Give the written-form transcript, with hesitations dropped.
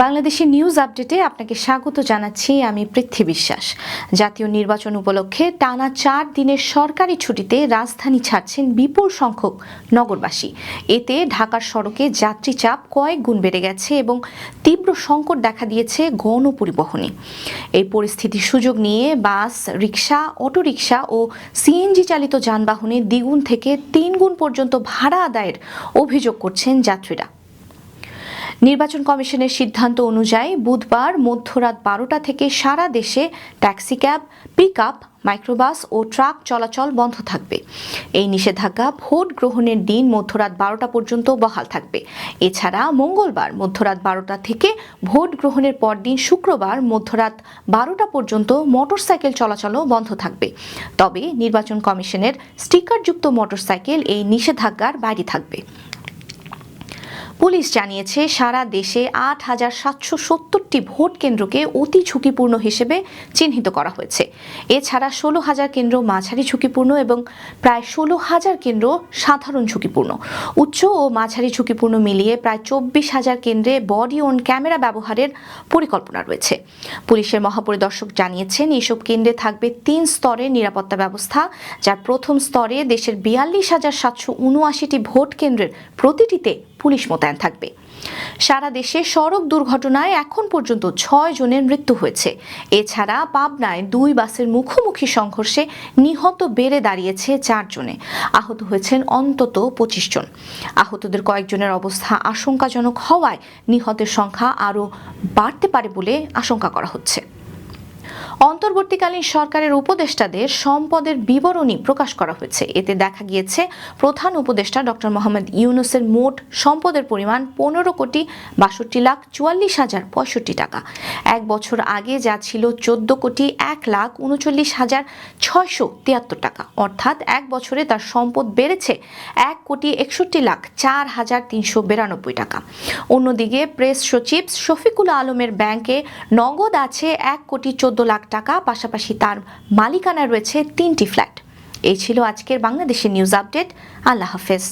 বাংলাদেশের নিউজ আপডেটে আপনাকে স্বাগত জানাচ্ছি আমি পৃথ্বী বিশ্বাস। জাতীয় নির্বাচন উপলক্ষে টানা 4 দিনের সরকারি ছুটিতে রাজধানী ছাড়ছেন বিপুল সংখ্যক নগরবাসী। এতে ঢাকার সড়কে যাত্রী চাপ কয়েক গুণ বেড়ে গেছে এবং তীব্র সংকট দেখা দিয়েছে গণপরিবহনে। এই পরিস্থিতির সুযোগ নিয়ে বাস, রিকশা, অটোরিকশা ও সিএনজি চালিত যানবাহনে দ্বিগুণ থেকে 3 গুণ পর্যন্ত ভাড়া আদায়ের অভিযোগ করছেন যাত্রীরা। নির্বাচন কমিশনের সিদ্ধান্ত অনুযায়ী বুধবার মধ্যরাত 12টা থেকে সারা দেশে ট্যাক্সি ক্যাব, পিকআপ, মাইক্রোবাস ও ট্রাক চলাচল বন্ধ থাকবে। এই নিষেধাজ্ঞা ভোট গ্রহণের দিন মধ্যরাত 12টা পর্যন্ত বহাল থাকবে। এছাড়া মঙ্গলবার মধ্যরাত 12টা থেকে ভোট গ্রহণের পরদিন শুক্রবার মধ্যরাত 12টা পর্যন্ত মোটরসাইকেল চলাচলও বন্ধ থাকবে। তবে নির্বাচন কমিশনের স্টিকারযুক্ত মোটরসাইকেল এই নিষেধাজ্ঞার বাইরে থাকবে। পুলিশ জানিয়েছে সারা দেশে 8,770টি ভোট কেন্দ্রকে অতি ঝুঁকিপূর্ণ হিসেবে চিহ্নিত করা হয়েছে। এছাড়া 16,000 কেন্দ্র মাঝারি ঝুঁকিপূর্ণ এবং প্রায় 16,000 কেন্দ্র সাধারণ ঝুঁকিপূর্ণ। উচ্চ ও মাঝারি ঝুঁকিপূর্ণ মিলিয়ে প্রায় 24,000 কেন্দ্রে বডি অন ক্যামেরা ব্যবহারের পরিকল্পনা রয়েছে। পুলিশের মহাপরিদর্শক জানিয়েছেন এসব কেন্দ্রে থাকবে 3 স্তরের নিরাপত্তা ব্যবস্থা, যার প্রথম স্তরে দেশের 42,779টি ভোট কেন্দ্রের প্রতিটিতে পুলিশ মোতায়েন থাকবে। সারা দেশে সড়ক দুর্ঘটনায় এখন পর্যন্ত 6 জনের মৃত্যু হয়েছে। এছাড়া পাবনায় 2 বাসের মুখোমুখি সংঘর্ষে নিহত বেড়ে দাঁড়িয়েছে 4 জনে। আহত হয়েছেন অন্তত 25 জন। আহতদের কয়েকজনের অবস্থা আশঙ্কাজনক হওয়ায় নিহতের সংখ্যা আরও বাড়তে পারে বলে আশঙ্কা করা হচ্ছে। অন্তর্বর্তীকালীন সরকারের উপদেষ্টাদের সম্পদের বিবরণী প্রকাশ করা হয়েছে। এতে দেখা গিয়েছে প্রধান উপদেষ্টা ডক্টর মোহাম্মদ ইউনূসের মোট সম্পদের পরিমাণ 15,62,44,065 টাকা। এক বছর আগে যা ছিল 14,1,39,673 টাকা। অর্থাৎ এক বছরে তার সম্পদ বেড়েছে 1,61,04,392 টাকা। অন্যদিকে প্রেস সচিব শফিকুল আলমের ব্যাংকে নগদ আছে 1,14,00,000 টাকা, পাশাপাশি তার মালিকানায় রয়েছে 3টি ফ্ল্যাট। এই ছিল আজকের বাংলাদেশের নিউজ আপডেট। আল্লাহ হাফেজ।